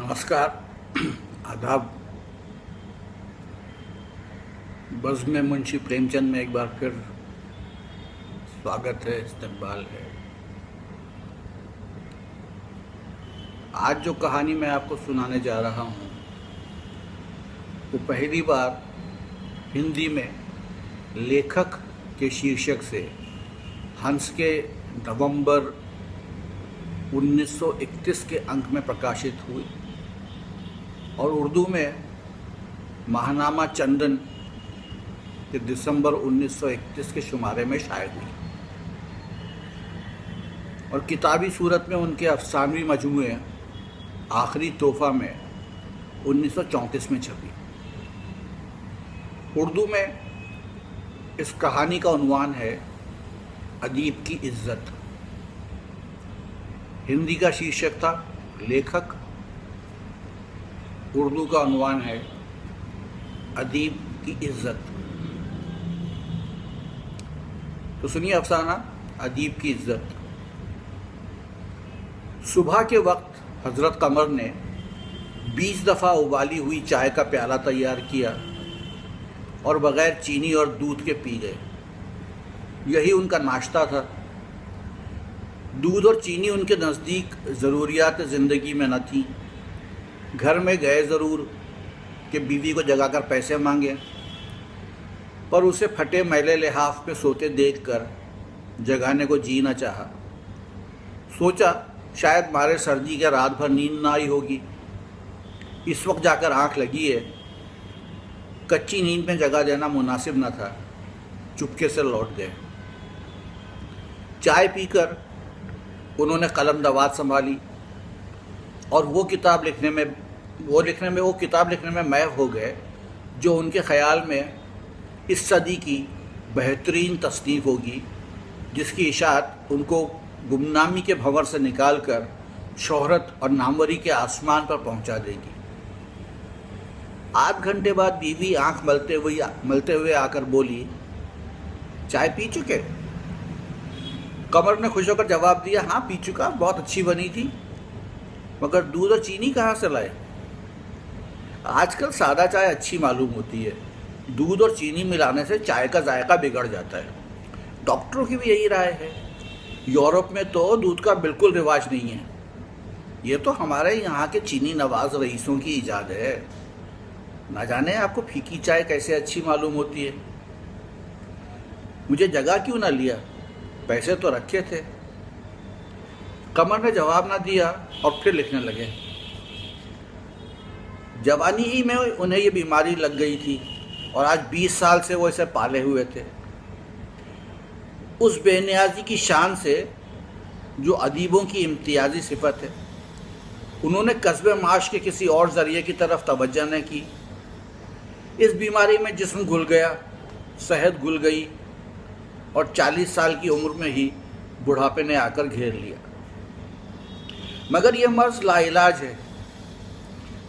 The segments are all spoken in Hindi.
नमस्कार। आदाब। बज़्म मुंशी प्रेमचंद में एक बार फिर स्वागत है, इस्तकबाल है। आज जो कहानी मैं आपको सुनाने जा रहा हूँ वो पहली बार हिंदी में लेखक के शीर्षक से हंस के नवंबर 1931 के अंक में प्रकाशित हुई और उर्दू में महानामा चंदन के दिसंबर 1931 के शुमारे में शाये हुई और किताबी सूरत में उनके अफसानवी मजमूए आखिरी तोहफा में 1934 में छपी। उर्दू में इस कहानी का उन्वान है अदीब की इज्जत। हिंदी का शीर्षक था लेखक, उर्दू का उन्वान है अदीब की इज्जत। तो सुनिए अफसाना अदीब की इज्जत। सुबह के वक्त हजरत कमर ने 20 दफ़ा उबाली हुई चाय का प्याला तैयार किया और बग़ैर चीनी और दूध के पी गए। यही उनका नाश्ता था। दूध और चीनी उनके नज़दीक ज़रूरियात ज़िंदगी में न थी। घर में गए ज़रूर कि बीवी को जगाकर पैसे मांगे, पर उसे फटे मैले लिहाफ पे सोते देखकर जगाने को जी न चाहा। सोचा शायद मारे सर्दी के रात भर नींद ना आई होगी। इस वक्त जाकर आंख लगी है। कच्ची नींद में जगा देना मुनासिब न था। चुपके से लौट गए। चाय पीकर उन्होंने कलम दवात संभाली और वो किताब लिखने में महव हो गए जो उनके ख़याल में इस सदी की बेहतरीन तसनीफ़ होगी, जिसकी इशाअत उनको गुमनामी के भंवर से निकालकर शोहरत और नामवरी के आसमान पर पहुंचा देगी। आध घंटे बाद बीवी आंख मलते हुए आकर बोली, चाय पी चुके? कमर ने खुश होकर जवाब दिया, हाँ पी चुका, बहुत अच्छी बनी थी, मगर दूध और चीनी कहाँ से लाए? आजकल सादा चाय अच्छी मालूम होती है। दूध और चीनी मिलाने से चाय का जायका बिगड़ जाता है। डॉक्टरों की भी यही राय है। यूरोप में तो दूध का बिल्कुल रिवाज नहीं है। ये तो हमारे यहाँ के चीनी नवाज रईसों की ईजाद है। ना जाने आपको फीकी चाय कैसे अच्छी मालूम होती है। मुझे जगा क्यों ना लिया? पैसे तो रखे थे। कमर ने जवाब ना दिया और फिर लिखने लगे। जवानी ही में उन्हें ये बीमारी लग गई थी और आज 20 साल से वो इसे पाले हुए थे। उस बेनियाजी की शान से जो अदीबों की इम्तियाजी सिफत है। उन्होंने कस्बे माश के किसी और ज़रिए की तरफ तवज्जो न की। इस बीमारी में जिस्म घुल गया, सेहत घुल गई और 40 साल की उम्र में ही बुढ़ापे ने आकर घेर लिया। मगर यह मर्ज लाइलाज है।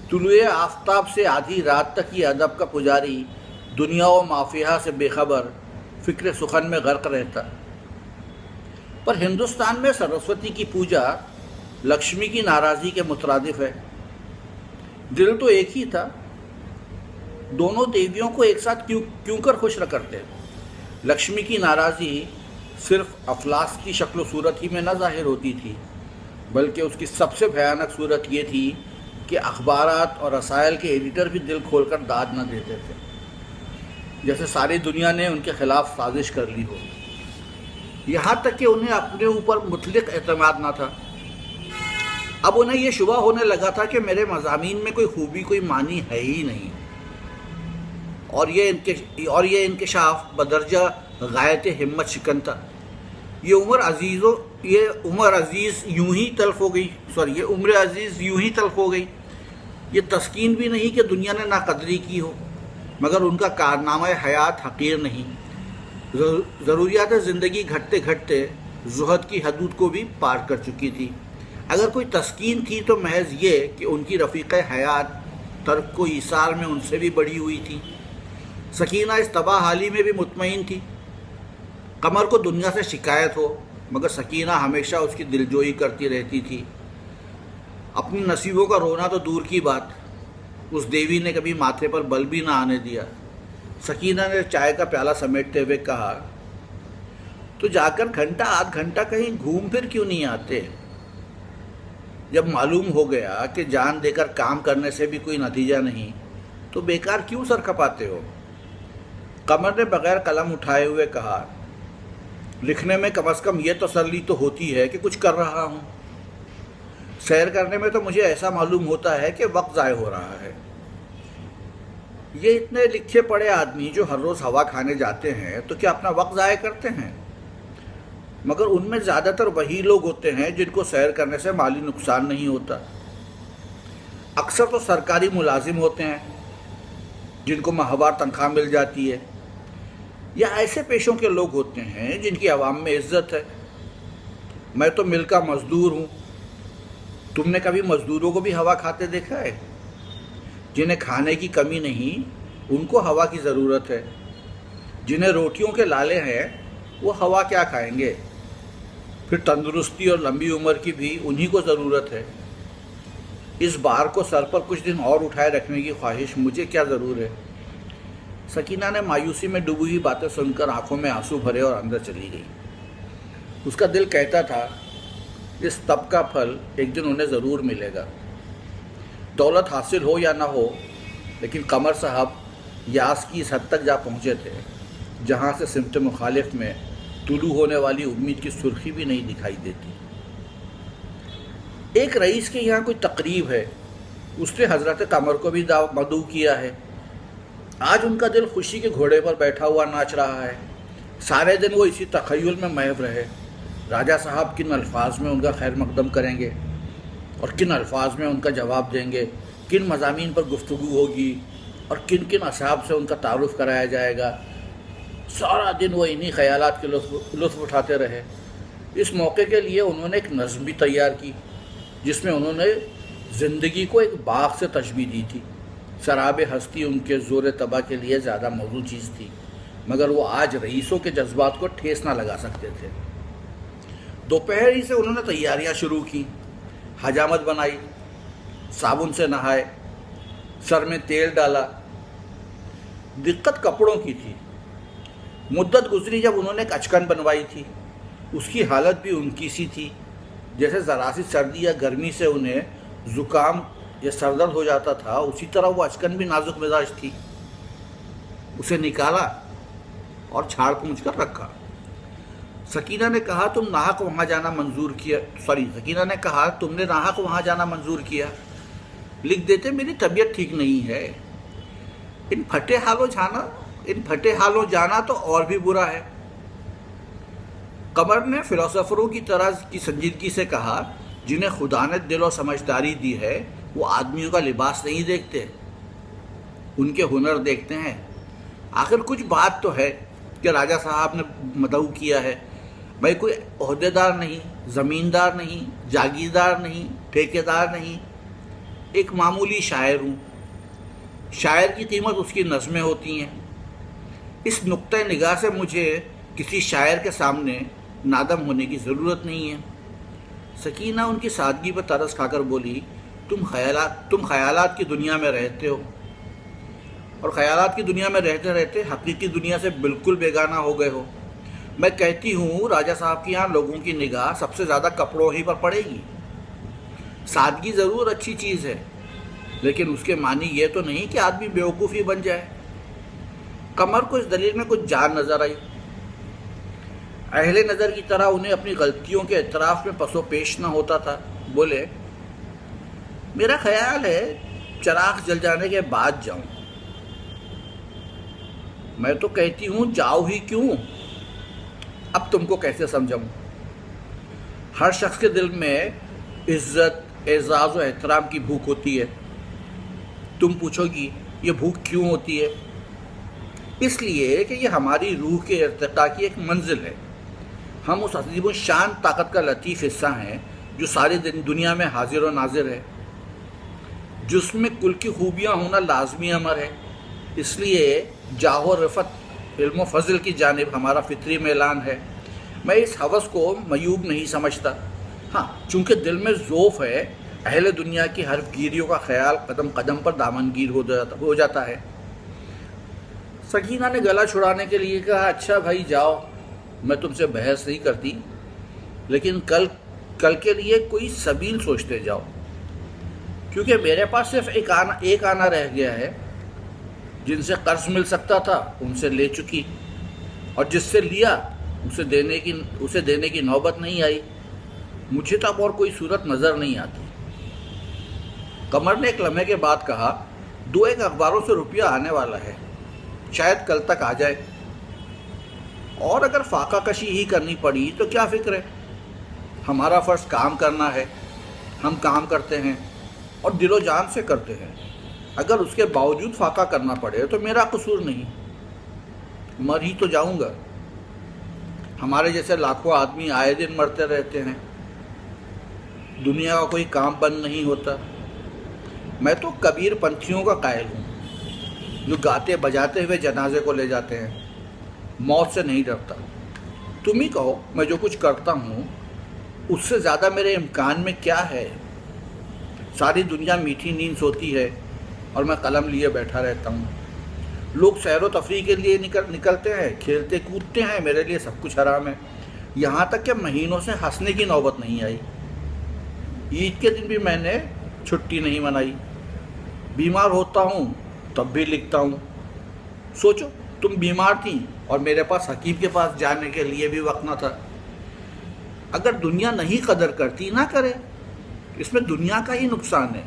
तुलुए आफताब से आधी रात तक ये अदब का पुजारी दुनिया व माफिया से बेखबर फ़िक्र सुखन में गर्क रहता। पर हिंदुस्तान में सरस्वती की पूजा लक्ष्मी की नाराज़गी के मुतरादिफ है। दिल तो एक ही था। दोनों देवियों को एक साथ क्यों कर खुश न करते? लक्ष्मी की नाराज़गी सिर्फ अफलास की शक्ल सूरत ही में न ज़ाहिर होती थी, बल्कि उसकी सबसे भयानक सूरत ये थी कि अखबारात और रसायल के एडिटर भी दिल खोलकर दाद न देते थे, जैसे सारी दुनिया ने उनके ख़िलाफ़ साजिश कर ली हो। यहाँ तक कि उन्हें अपने ऊपर मुतलिक एतमाद न था। अब उन्हें यह शुबा होने लगा था कि मेरे मज़ामीन में कोई खूबी, कोई मानी है ही नहीं और ये इंकशाफ बदरजा गायत हिम्मत शिकन था। ये उम्र अजीज़ यूं ही तल्फ हो गई। ये तस्कीन भी नहीं कि दुनिया ने नाकदरी की हो, मगर उनका कारनामा हयात हकीर नहीं। ज़रूरियात ज़िंदगी घटते घटते ज़ुहद की हदूद को भी पार कर चुकी थी। अगर कोई तस्कीन थी तो महज ये कि उनकी रफ़ीक़ हयात तर्क को ईसार में उनसे भी बड़ी हुई थी। सकीना इस तबाह हाली में भी मुतमईन थी। कमर को दुनिया से शिकायत हो, मगर सकीना हमेशा उसकी दिलजोई करती रहती थी। अपनी नसीबों का रोना तो दूर की बात, उस देवी ने कभी माथे पर बल भी ना आने दिया। सकीना ने चाय का प्याला समेटते हुए कहा, तो जाकर घंटा आध घंटा कहीं घूम फिर क्यों नहीं आते? जब मालूम हो गया कि जान देकर काम करने से भी कोई नतीजा नहीं, तो बेकार क्यों सर खपाते हो? कमर ने बगैर कलम उठाए हुए कहा, लिखने में कम से कम ये तसल्ली तो होती है कि कुछ कर रहा हूँ। सैर करने में तो मुझे ऐसा मालूम होता है कि वक्त ज़ाय हो रहा है। ये इतने लिखे पढ़े आदमी जो हर रोज़ हवा खाने जाते हैं तो क्या अपना वक्त ज़ाय करते हैं? मगर उनमें ज़्यादातर वही लोग होते हैं जिनको सैर करने से माली नुकसान नहीं होता। अक्सर तो सरकारी मुलाजिम होते हैं जिनको माहवार तनख्वाह मिल जाती है, या ऐसे पेशों के लोग होते हैं जिनकी आवाम में इज्जत है। मैं तो मिल का मजदूर हूँ। तुमने कभी मजदूरों को भी हवा खाते देखा है? जिन्हें खाने की कमी नहीं, उनको हवा की ज़रूरत है। जिन्हें रोटियों के लाले हैं, वो हवा क्या खाएंगे? फिर तंदुरुस्ती और लंबी उम्र की भी उन्हीं को ज़रूरत है। इस बार को सर पर कुछ दिन और उठाए रखने की ख्वाहिश मुझे क्या ज़रूर है? सकीना ने मायूसी में डूबी हुई बातें सुनकर आंखों में आंसू भरे और अंदर चली गई। उसका दिल कहता था, इस तप का फल एक दिन उन्हें ज़रूर मिलेगा। दौलत हासिल हो या ना हो, लेकिन कमर साहब यास की इस हद तक जा पहुँचे थे जहाँ से सिमत मुखालिफ में तुलू होने वाली उम्मीद की सुर्खी भी नहीं दिखाई देती। एक रईस के यहाँ कोई तकरीब है, उसने हज़रत कमर को भी मदऊ किया है। आज उनका दिल खुशी के घोड़े पर बैठा हुआ नाच रहा है। सारे दिन वो इसी तखय्युल में महव रहे, राजा साहब किन अल्फाज में उनका खैर मकदम करेंगे और किन अल्फाज में उनका जवाब देंगे, किन मज़ामीन पर गुफ्तगू होगी और किन किन असहाब से उनका तारुफ कराया जाएगा। सारा दिन वो इन्हीं ख्यालात के लुत्फ़ उठाते रहे। इस मौके के लिए उन्होंने एक नज़्म भी तैयार की जिसमें उन्होंने ज़िंदगी को एक बाग से तशबीह दी थी। शराब हस्ती उनके ज़ोर तबा के लिए ज़्यादा मौजूद चीज़ थी, मगर वो आज रईसों के जज्बात को ठेस ना लगा सकते थे। दोपहर ही से उन्होंने तैयारियां शुरू की। हजामत बनाई, साबुन से नहाए, सर में तेल डाला। दिक्कत कपड़ों की थी। मुद्दत गुजरी जब उन्होंने एक अचकन बनवाई थी। उसकी हालत भी उनकी सी थी, जैसे ज़रा सी सर्दी या गर्मी से उन्हें ज़ुकाम या सरदर्द हो जाता था, उसी तरह वो अचकन भी नाजुक मिजाज थी। उसे निकाला और झाड़ पूंछ कर रखा। सकीना ने कहा, तुमने नाहक वहाँ जाना मंजूर किया। लिख देते, मेरी तबीयत ठीक नहीं है। इन फटे हालों जाना तो और भी बुरा है। कमर ने फिलोसोफरों की तरह की संजीदगी से कहा, जिन्हें खुदा ने दिल और समझदारी दी है, वो आदमियों का लिबास नहीं देखते, उनके हुनर देखते हैं। आखिर कुछ बात तो है कि राजा साहब ने मदऊ किया है। मैं कोई ओहदेदार नहीं, ज़मींदार नहीं, जागीरदार नहीं, ठेकेदार नहीं, एक मामूली शायर हूँ। शायर की कीमत उसकी नज़में होती हैं। इस नुक्ते निगाह से मुझे किसी शायर के सामने नादम होने की ज़रूरत नहीं है। सकीना उनकी सादगी पर तरस खाकर बोली, तुम ख्यालात की दुनिया में रहते हो और ख्यालात की दुनिया में रहते रहते हकीकी दुनिया से बिल्कुल बेगाना हो गए हो। मैं कहती हूँ, राजा साहब के यहाँ लोगों की निगाह सबसे ज़्यादा कपड़ों ही पर पड़ेगी। सादगी ज़रूर अच्छी चीज़ है, लेकिन उसके मानी ये तो नहीं कि आदमी बेवकूफ़ ही बन जाए। कमर को इस दलील में कुछ जान नज़र आई। अहले नज़र की तरह उन्हें अपनी गलतियों के एतराफ़ में पसो पेश न होता था। बोले, मेरा ख्याल है चराग जल जाने के बाद जाऊं। मैं तो कहती हूँ, जाओ ही क्यों। अब तुमको कैसे समझाऊं? हर शख्स के दिल में इज्जत, एजाज़ और एहतराम की भूख होती है। तुम पूछोगी, ये भूख क्यों होती है? इसलिए कि ये हमारी रूह के इर्तिका की एक मंजिल है। हम उस अजीब शान ताकत का लतीफ़ हिस्सा हैं जो सारी दुनिया में हाजिर और नाजिर है, जिसमें कुल की खूबियाँ होना लाजमी अमर है। इसलिए जाहो रफ़त, इल्म फ़ज़ल की जानिब हमारा फितरी मेलान है। मैं इस हवस को मयूब नहीं समझता। हाँ, चूँकि दिल में ज़ौफ़ है, अहले दुनिया की हर गिरियों का ख्याल कदम कदम पर दामनगीर हो जाता है। सकीना ने गला छुड़ाने के लिए कहा, अच्छा भाई जाओ, मैं तुमसे बहस नहीं करती, लेकिन कल के लिए कोई सबील सोचते जाओ, क्योंकि मेरे पास सिर्फ एक आना रह गया है। जिनसे कर्ज मिल सकता था उनसे ले चुकी, और जिससे लिया उसे देने की नौबत नहीं आई। मुझे तो अब और कोई सूरत नज़र नहीं आती। कमर ने एक लम्हे के बाद कहा, 2-1 अखबारों से रुपया आने वाला है, शायद कल तक आ जाए, और अगर फाका कशी ही करनी पड़ी तो क्या फिक्र है। हमारा फ़र्ज़ काम करना है, हम काम करते हैं और दिलो जान से करते हैं। अगर उसके बावजूद फाका करना पड़े तो मेरा कसूर नहीं, मर ही तो जाऊंगा। हमारे जैसे लाखों आदमी आए दिन मरते रहते हैं, दुनिया का कोई काम बंद नहीं होता। मैं तो कबीर पंथियों का कायल हूँ, जो गाते बजाते हुए जनाजे को ले जाते हैं, मौत से नहीं डरता। तुम ही कहो, मैं जो कुछ करता हूँ उससे ज़्यादा मेरे इम्कान में क्या है। सारी दुनिया मीठी नींद सोती है और मैं कलम लिए बैठा रहता हूँ। लोग सैर व तफरीह के लिए निकलते हैं, खेलते कूदते हैं, मेरे लिए सब कुछ हराम है। यहाँ तक कि महीनों से हंसने की नौबत नहीं आई। ईद के दिन भी मैंने छुट्टी नहीं मनाई। बीमार होता हूँ तब भी लिखता हूँ। सोचो, तुम बीमार थी और मेरे पास हकीम के पास जाने के लिए भी वक्त न था। अगर दुनिया नहीं कदर करती, ना करे, इसमें दुनिया का ही नुकसान है,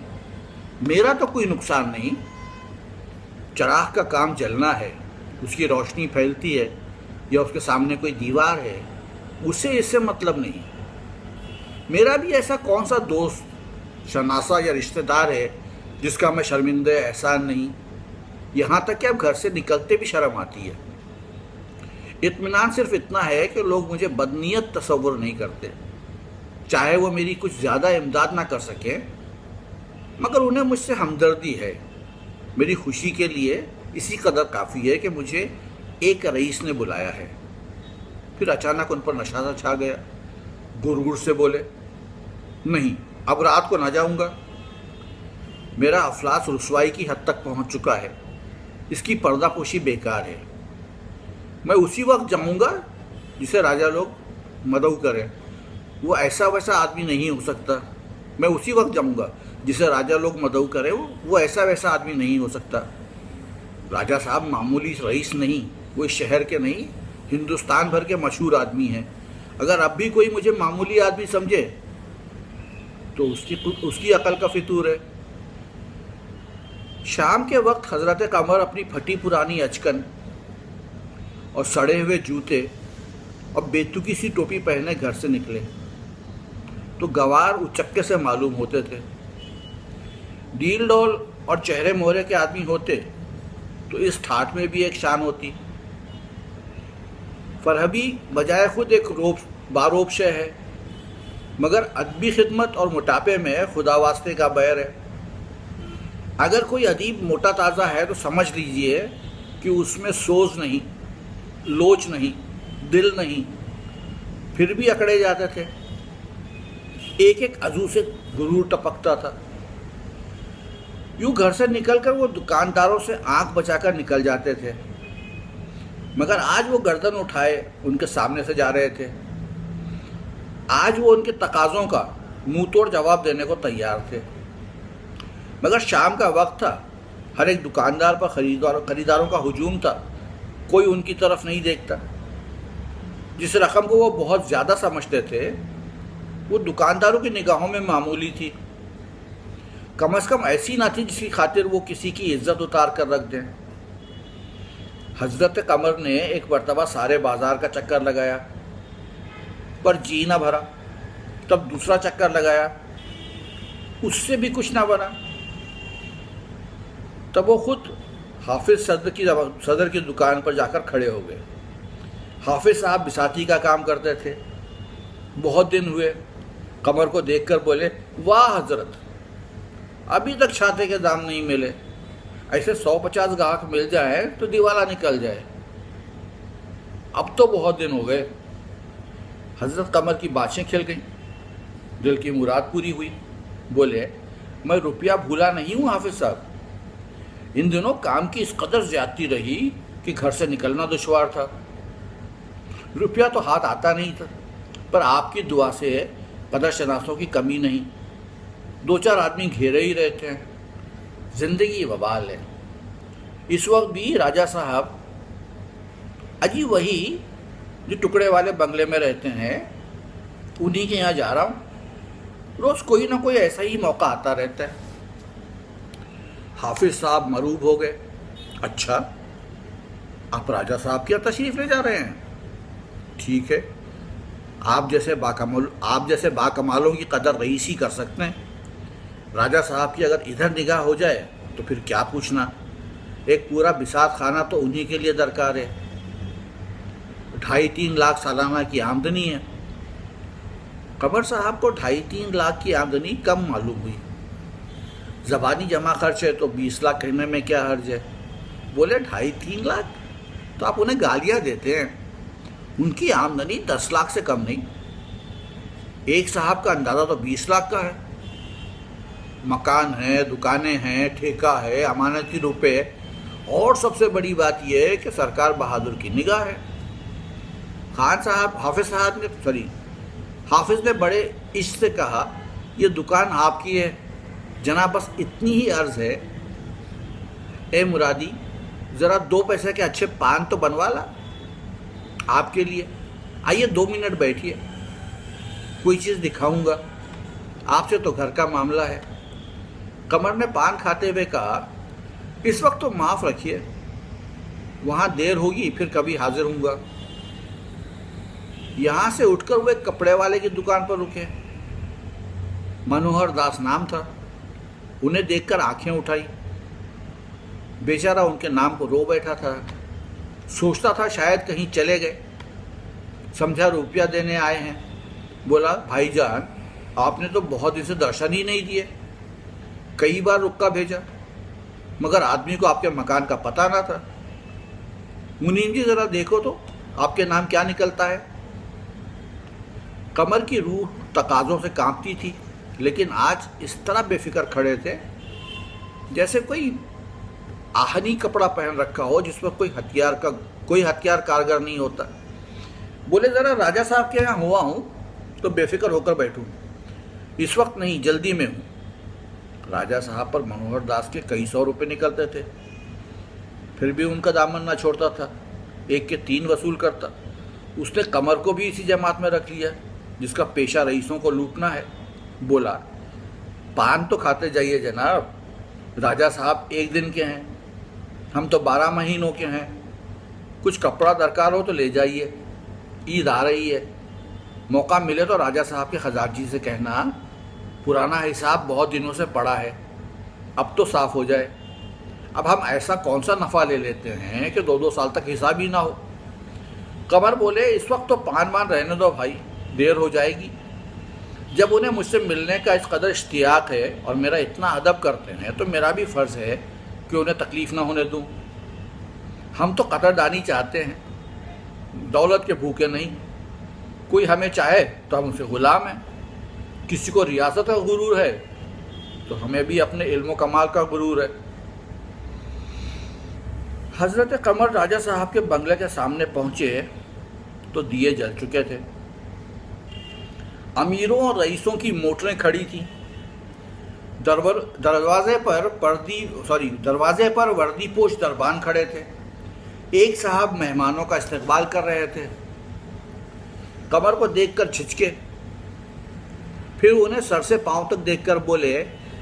मेरा तो कोई नुकसान नहीं। चिराग का काम जलना है, उसकी रोशनी फैलती है या उसके सामने कोई दीवार है, उसे इससे मतलब नहीं। मेरा भी ऐसा कौन सा दोस्त, शनासा या रिश्तेदार है जिसका मैं शर्मिंदा एहसान नहीं। यहाँ तक कि अब घर से निकलते भी शर्म आती है। इत्मीनान सिर्फ इतना है कि लोग मुझे बदनीयत तसव्वुर नहीं करते, चाहे वो मेरी कुछ ज़्यादा इमदाद ना कर सकें, मगर उन्हें मुझसे हमदर्दी है। मेरी खुशी के लिए इसी कदर काफ़ी है कि मुझे एक रईस ने बुलाया है। फिर अचानक उन पर नशा सा छा गया। गुरगुर से बोले, नहीं, अब रात को ना जाऊंगा। मेरा अफलास रुसवाई की हद तक पहुंच चुका है, इसकी पर्दापोशी बेकार है। मैं उसी वक्त जाऊंगा जिसे राजा लोग मदऊ करें। वो ऐसा वैसा आदमी नहीं हो सकता। मैं उसी वक्त जाऊंगा जिसे राजा लोग मदऊ करें, वो ऐसा वैसा आदमी नहीं हो सकता। राजा साहब मामूली रईस नहीं, वो इस शहर के नहीं, हिंदुस्तान भर के मशहूर आदमी हैं। अगर अब भी कोई मुझे मामूली आदमी समझे तो उसकी अकल का फितूर है। शाम के वक्त हजरत कमर अपनी फटी पुरानी अचकन और सड़े हुए जूते और बेतुकी सी टोपी पहने घर से निकले तो गवार उचक्के से मालूम होते थे। डील डोल और चेहरे मोहरे के आदमी होते तो इस ठाठ में भी एक शान होती। फरहबी बजाय खुद एक बारोबशे है, मगर अदबी खिदमत और मोटापे में खुदा वास्ते का बैर है। अगर कोई अदीब मोटा ताज़ा है तो समझ लीजिए कि उसमें सोज नहीं, लोच नहीं, दिल नहीं, फिर भी अकड़े जाते थे। एक एक अजू से गुरूर टपकता था। यूँ घर से निकलकर वो दुकानदारों से आंख बचाकर निकल जाते थे, मगर आज वो गर्दन उठाए उनके सामने से जा रहे थे। आज वो उनके तकाज़ों का मुंह तोड़ जवाब देने को तैयार थे। मगर शाम का वक्त था, हर एक दुकानदार पर खरीदारों का हुजूम था। कोई उनकी तरफ नहीं देखता। जिस रकम को वो बहुत ज़्यादा समझते थे वो दुकानदारों की निगाहों में मामूली थी। कम से कम ऐसी ना थी जिसकी खातिर वो किसी की इज्जत उतार कर रख दें। हजरत कमर ने एक मरतबा सारे बाजार का चक्कर लगाया पर जी ना भरा। तब दूसरा चक्कर लगाया, उससे भी कुछ ना बना। तब वो खुद हाफिज सदर की दुकान पर जाकर खड़े हो गए। हाफिज साहब बिसाती का काम करते थे। बहुत दिन हुए। कमर को देखकर बोले, वाह हजरत, अभी तक छाते के दाम नहीं मिले। ऐसे 150 गाहक मिल जाए तो दिवाला निकल जाए। अब तो बहुत दिन हो गए। हजरत कमर की बातें खिल गईं, दिल की मुराद पूरी हुई। बोले, मैं रुपया भूला नहीं हूँ हाफिज साहब, इन दिनों काम की इस कदर ज्यादती रही कि घर से निकलना दुश्वार था। रुपया तो हाथ आता नहीं था, पर आपकी दुआ से कदरशनासों की कमी नहीं। 2-4 आदमी घेरे ही रहते हैं। जिंदगी बवाल है। इस वक्त भी राजा साहब अजी वही जो टुकड़े वाले बंगले में रहते हैं, उन्हीं के यहाँ जा रहा हूँ। रोज कोई ना कोई ऐसा ही मौका आता रहता है। हाफिज साहब मरूब हो गए। अच्छा, आप राजा साहब की तशरीफ ले जा रहे हैं? ठीक है, आप जैसे बाकमालों की कदर रईसी कर सकते हैं। राजा साहब की अगर इधर निगाह हो जाए तो फिर क्या पूछना। एक पूरा बिसात खाना तो उन्हीं के लिए दरकार है। 2.5-3 लाख सालाना की आमदनी है। कमर साहब को 2.5-3 लाख की आमदनी कम मालूम हुई। ज़बानी जमा खर्च है तो 20 लाख कहने में क्या हर्ज है। बोले 2.5-3 लाख तो आप उन्हें गालियाँ देते हैं। उनकी आमदनी 10 लाख से कम नहीं। एक साहब का अंदाज़ा तो 20 लाख का है। मकान है, दुकानें हैं, ठेका है, अमानती रुपए, और सबसे बड़ी बात यह है कि सरकार बहादुर की निगाह है। हाफिज ने बड़े इश्क से कहा, यह दुकान आपकी है जनाब, बस इतनी ही अर्ज है। ए मुरादी, ज़रा 2 पैसे के अच्छे पान तो बनवा ला आपके लिए। आइए 2 मिनट बैठिए, कोई चीज़ दिखाऊंगा आपसे, तो घर का मामला है। कमर ने पान खाते हुए कहा, इस वक्त तो माफ़ रखिए, वहाँ देर होगी, फिर कभी हाजिर हूँगा। यहाँ से उठकर वे कपड़े वाले की दुकान पर रुके। मनोहर दास नाम था। उन्हें देखकर आंखें उठाई। बेचारा उनके नाम को रो बैठा था। सोचता था शायद कहीं चले गए। समझा रुपया देने आए हैं। बोला, भाईजान आपने तो बहुत दिन से दर्शन ही नहीं दिए। कई बार रुक्का भेजा, मगर आदमी को आपके मकान का पता ना था। मुनीम जी ज़रा देखो तो आपके नाम क्या निकलता है। कमर की रूह तकाज़ों से कांपती थी, लेकिन आज इस तरह बेफिक्र खड़े थे जैसे कोई आहनी कपड़ा पहन रखा हो जिसमें कोई हथियार कारगर नहीं होता। बोले, ज़रा राजा साहब के यहाँ हुआ हूँ तो बेफिक्र होकर बैठूँ, इस वक्त नहीं, जल्दी में हूँ। राजा साहब पर मनोहर दास के कई 100 रुपये निकलते थे, फिर भी उनका दामन ना छोड़ता था। 1 के 3 वसूल करता। उसने कमर को भी इसी जमात में रख लिया जिसका पेशा रईसों को लूटना है। बोला, पान तो खाते जाइए जनाब, राजा साहब 1 दिन के हैं, हम तो 12 महीनों के हैं। कुछ कपड़ा दरकार हो तो ले जाइए, ईद आ रही है। मौका मिले तो राजा साहब के खजांची से कहना, पुराना हिसाब बहुत दिनों से पड़ा है, अब तो साफ़ हो जाए। अब हम ऐसा कौन सा नफ़ा ले लेते हैं कि 2-2 साल तक हिसाब ही ना हो। कमर बोले, इस वक्त तो पान वान रहने दो भाई, देर हो जाएगी। जब उन्हें मुझसे मिलने का इस कदर इश्तियाक है और मेरा इतना अदब करते हैं तो मेरा भी फ़र्ज़ है कि उन्हें तकलीफ़ ना होने दूँ। हम तो कदरदानी चाहते हैं, दौलत के भूखे नहीं। कोई हमें चाहे तो हम उसे ग़ुलाम हैं। किसी को रियासत का गुरूर है तो हमें भी अपने इल्म कमाल का गुरूर है। हज़रत कमर राजा साहब के बंगले के सामने पहुँचे तो दिए जल चुके थे। अमीरों और रईसों की मोटरें खड़ी थीं। दरवाजे पर वर्दीपोश दरबान खड़े थे। एक साहब मेहमानों का इस्तकबाल कर रहे थे। कमर को देखकर झिझके, फिर उन्हें सर से पांव तक देखकर बोले,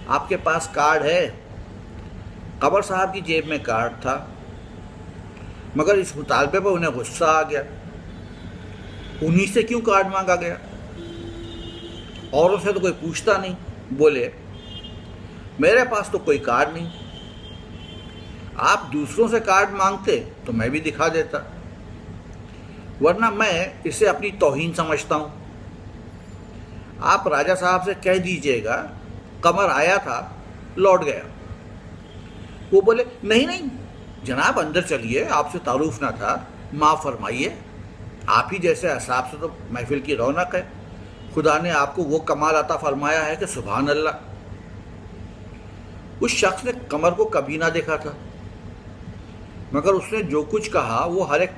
आपके पास कार्ड है? कमर साहब की जेब में कार्ड था, मगर इस मुतालबे पर उन्हें गुस्सा आ गया। उन्हीं से क्यों कार्ड मांगा गया? औरों से तो कोई पूछता नहीं। बोले, मेरे पास तो कोई कार्ड नहीं। आप दूसरों से कार्ड मांगते तो मैं भी दिखा देता, वरना मैं इसे अपनी तौहीन समझता हूँ। आप राजा साहब से कह दीजिएगा कमर आया था, लौट गया। वो बोले, नहीं नहीं जनाब, अंदर चलिए, आपसे तारुफ ना था, माफ़ फरमाइए। आप ही जैसे हिसाब से तो महफिल की रौनक है। खुदा ने आपको वो कमाल अता फरमाया है कि सुभान अल्लाह। उस शख्स ने कमर को कभी ना देखा था, मगर उसने जो कुछ कहा वो हर एक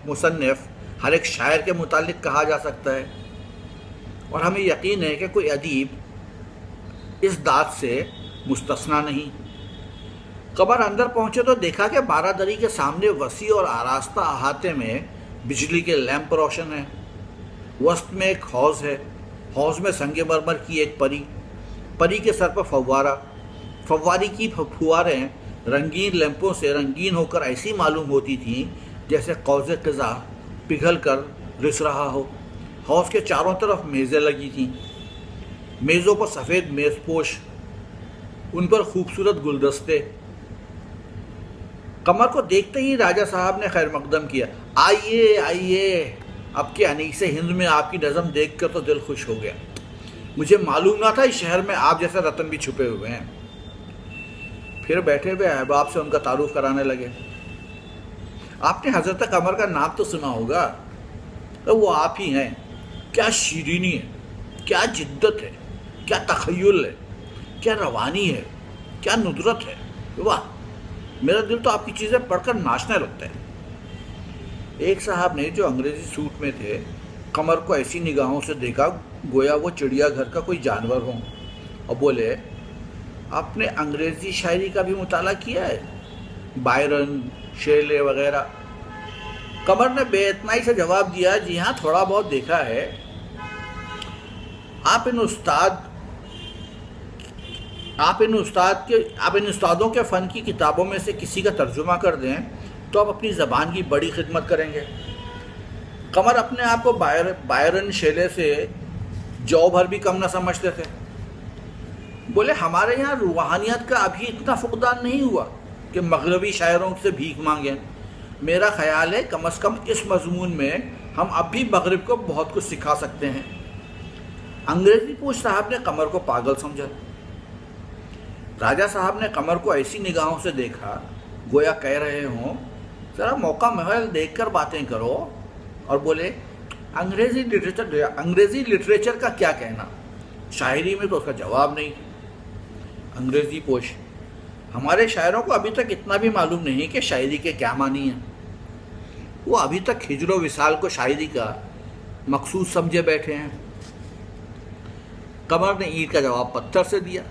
मुसन्निफ, हर एक शायर के मुतालिक कहा जा सकता है। और हमें यकीन है कि कोई अदीब इस दात से मुस्तस्ना नहीं। कमर अंदर पहुंचे तो देखा कि बारादरी के सामने वसी और आरास्ता अहाते में बिजली के लैंप रोशन है। वस्त में एक हौज है। हौज में संगमरमर की एक परी के सर पर फव्वारी की फुहारें रंगीन लैंपों से रंगीन होकर ऐसी मालूम होती थीं जैसे कौज़े क़िज़ा पिघल कर रिस रहा हो। हौज के चारों तरफ मेज़ें लगी थीं। मेज़ों पर सफ़ेद मेज़पोश, उन पर खूबसूरत गुलदस्ते। कमर को देखते ही राजा साहब ने खैर मकदम किया। आइए आइए, अब के अनीसे हिंद में आपकी नज़म देख कर तो दिल खुश हो गया। मुझे मालूम ना था इस शहर में आप जैसे रतन भी छुपे हुए हैं। फिर बैठे हुए अहबाब से उनका तारुफ कराने लगे। आपने हज़रत कमर का नाम तो सुना होगा, तो वो आप ही हैं। क्या शीरीनी है, क्या जिद्दत है, क्या तखय्युल है, क्या रवानी है, क्या नुदरत है। वाह, मेरा दिल तो आपकी चीज़ें पढ़कर नाचने लगता है। एक साहब ने, जो अंग्रेज़ी सूट में थे, कमर को ऐसी निगाहों से देखा गोया वो चिड़ियाघर का कोई जानवर हो, और बोले, आपने अंग्रेज़ी शायरी का भी मुताला किया है, बायरन, शेले वगैरह? कमर ने बेइतनाई से जवाब दिया, जी हाँ, थोड़ा बहुत देखा है। आप इन उस्तादों के फ़न की किताबों में से किसी का तर्जुमा कर दें तो आप अपनी ज़बान की बड़ी खिदमत करेंगे। कमर अपने आप को बायरन, शेले से जौ भर भी कम न समझते थे। बोले, हमारे यहाँ रूहानियत का अभी इतना फुकदान नहीं हुआ कि मगरबी शायरों से भीख मांगें। मेरा ख्याल है कम से कम इस मजमून में हम अब भी मगरब को बहुत कुछ सिखा सकते हैं। अंग्रेजी पोश साहब ने कमर को पागल समझा। राजा साहब ने कमर को ऐसी निगाहों से देखा गोया कह रहे हों, ज़रा मौका महल देखकर बातें करो, और बोले, अंग्रेज़ी लिटरेचर का क्या कहना, शायरी में तो उसका जवाब नहीं। अंग्रेज़ी पोश, हमारे शायरों को अभी तक इतना भी मालूम नहीं कि शायरी के क्या मानी है। वो अभी तक हिजरो विसाल को शायरी का मकसूद समझे बैठे हैं। कमर ने ईंट का जवाब पत्थर से दिया।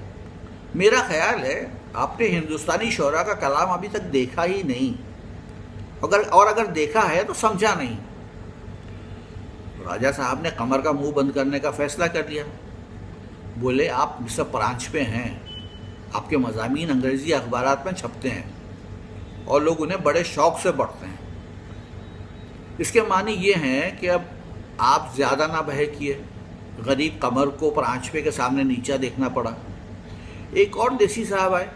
मेरा ख्याल है आपने हिंदुस्तानी शोरा का कलाम अभी तक देखा ही नहीं, अगर देखा है तो समझा नहीं। राजा साहब ने कमर का मुंह बंद करने का फैसला कर लिया। बोले, आप मिस्टर प्रांच पे हैं, आपके मज़ामीन अंग्रेज़ी अखबारात में छपते हैं और लोग उन्हें बड़े शौक़ से पढ़ते हैं। इसके मानी ये हैं कि अब आप ज़्यादा ना बहे किए। गरीब कमर को प्रांचपे के सामने नीचा देखना पड़ा। एक और देसी साहब आए।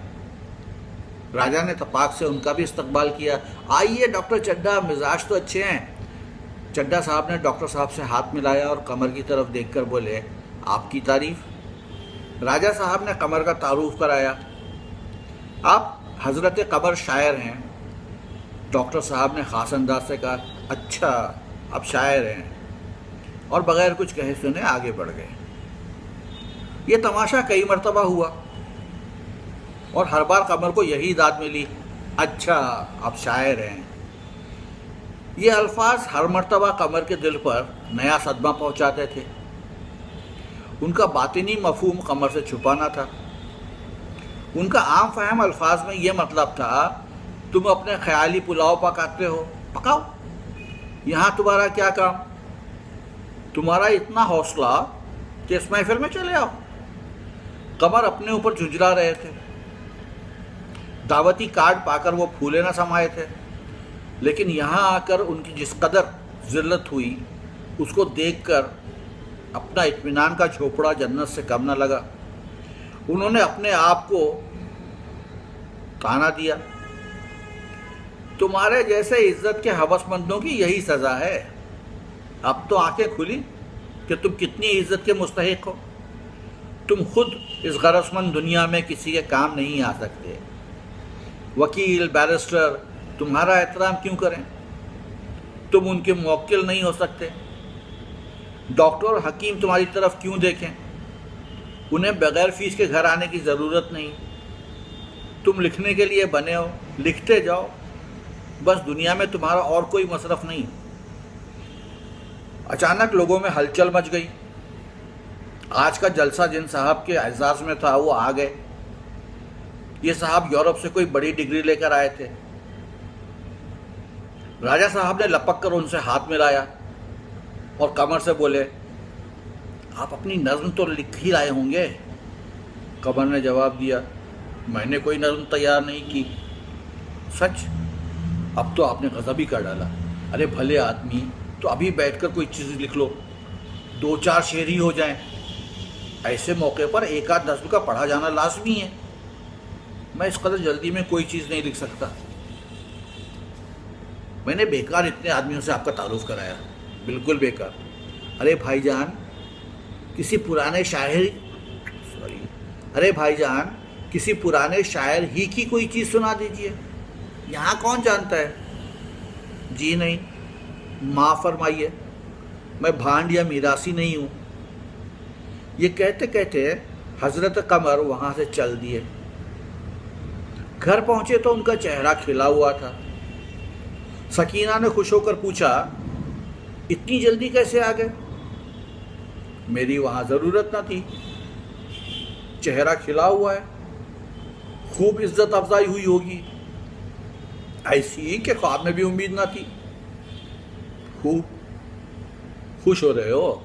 राजा ने तपाक से उनका भी इस्तकबाल किया। आइए डॉक्टर चड्ढा, मिजाज तो अच्छे हैं। चड्ढा साहब ने डॉक्टर साहब से हाथ मिलाया और कमर की तरफ देखकर बोले, आपकी तारीफ। राजा साहब ने कमर का तारुफ कराया। आप हज़रत कमर शायर हैं। डॉक्टर साहब ने ख़ास अंदाज से कहा, अच्छा, आप शायर हैं, और बगैर कुछ कहे सुने आगे बढ़ गए। ये तमाशा कई मरतबा हुआ और हर बार कमर को यही दाद मिली, अच्छा, आप शायर हैं। ये अल्फाज हर मरतबा कमर के दिल पर नया सदमा पहुंचाते थे। उनका बातिनी मफहूम कमर से छुपा ना था। उनका आम फहम अल्फाज में ये मतलब था, तुम अपने ख्याली पुलाव पकाते हो, पकाओ, यहाँ तुम्हारा क्या काम, तुम्हारा इतना हौसला कि इस महफिल में चले आओ। कमर अपने ऊपर झुंझला रहे थे। दावती कार्ड पाकर वो फूले न समाये थे, लेकिन यहाँ आकर उनकी जिस कदर ज़िल्लत हुई उसको देखकर अपना इत्मीनान का झोपड़ा जन्नत से कम न लगा। उन्होंने अपने आप को ताना दिया, तुम्हारे जैसे इज्जत के हवसमंदों की यही सज़ा है। अब तो आंखें खुली कि तुम कितनी इज्जत के मुस्तहिक हो। तुम खुद इस गरजमंद दुनिया में किसी के काम नहीं आ सकते। वकील, बैरिस्टर तुम्हारा एहतराम क्यों करें? तुम उनके मुवक्किल नहीं हो सकते। डॉक्टर और हकीम तुम्हारी तरफ क्यों देखें? उन्हें बगैर फीस के घर आने की ज़रूरत नहीं। तुम लिखने के लिए बने हो, लिखते जाओ, बस दुनिया में तुम्हारा और कोई मसरफ नहीं। अचानक लोगों में हलचल मच गई। आज का जलसा जिन साहब के एजाज में था वो आ गए। ये साहब यूरोप से कोई बड़ी डिग्री लेकर आए थे। राजा साहब ने लपक कर उनसे हाथ मिलाया और कमर से बोले, आप अपनी नज्म तो लिख ही लाए होंगे। कमर ने जवाब दिया, मैंने कोई नज्म तैयार नहीं की। सच? अब तो आपने गज़ब ही कर डाला। अरे भले आदमी, तो अभी बैठकर कोई चीज़ लिख लो, 2-4 शेर ही हो जाएं। ऐसे मौके पर एक आध नज्म का पढ़ा जाना लाजमी है। मैं इस कदर जल्दी में कोई चीज़ नहीं लिख सकता। मैंने बेकार इतने आदमियों से आपका तारुफ कराया, बिल्कुल बेकार। अरे भाईजान, किसी पुराने शायर ही की कोई चीज़ सुना दीजिए। यहाँ कौन जानता है? जी नहीं, माफ़ फरमाइए, मैं भांड या मीरासी नहीं हूँ। ये कहते कहते हजरत कमर वहाँ से चल दिए। घर पहुँचे तो उनका चेहरा खिला हुआ था। सकीना ने खुश होकर पूछा, इतनी जल्दी कैसे आ गए? मेरी वहाँ ज़रूरत न थी। चेहरा खिला हुआ है, खूब इज्जत अफजाई हुई होगी, ऐसी कि ख्वाब में भी उम्मीद न थी। खूब खुश हो रहे हो?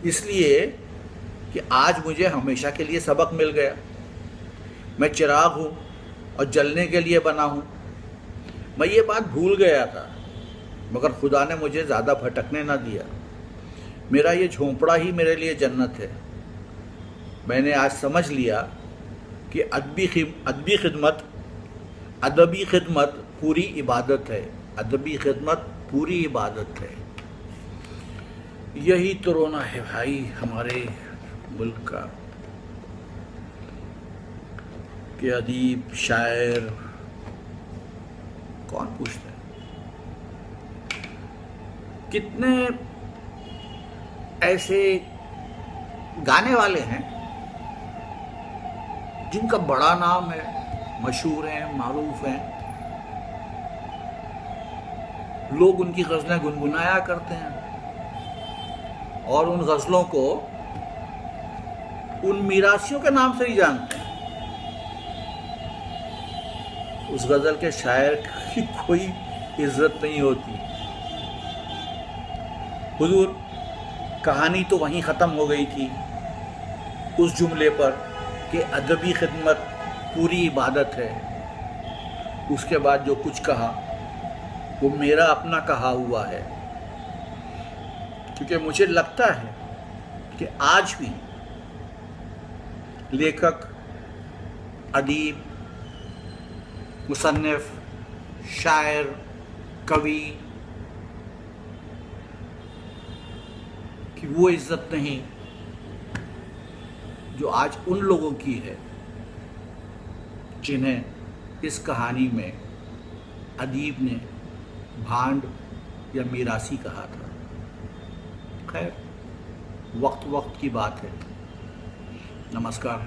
इसलिए कि आज मुझे हमेशा के लिए सबक मिल गया। मैं चिराग हूँ और जलने के लिए बना हूँ। मैं ये बात भूल गया था, मगर खुदा ने मुझे ज़्यादा भटकने ना दिया। मेरा ये झोंपड़ा ही मेरे लिए जन्नत है। मैंने आज समझ लिया कि अदबी खिदमत पूरी इबादत है। अदबी खिदमत पूरी इबादत है। यही तो रोना है भाई हमारे मुल्क का, कि अदीब शायर कौन पूछता है? कितने ऐसे गाने वाले हैं जिनका बड़ा नाम है, मशहूर हैं, मारूफ हैं, लोग उनकी गज़लें गुनगुनाया करते हैं और उन गज़लों को उन मीरासियों के नाम से ही जानते हैं। उस गज़ल के शायर की कोई इज्जत नहीं होती। हुजूर, कहानी तो वहीं ख़त्म हो गई थी उस जुमले पर कि अदबी खिदमत पूरी इबादत है। उसके बाद जो कुछ कहा वो मेरा अपना कहा हुआ है, क्योंकि मुझे लगता है कि आज भी लेखक, अदीब, मुसन्निफ, शायर, कवि की वो इज्जत नहीं जो आज उन लोगों की है जिन्हें इस कहानी में अदीब ने भांड या मीरासी कहा था। खैर, वक्त वक्त की बात है। नमस्कार।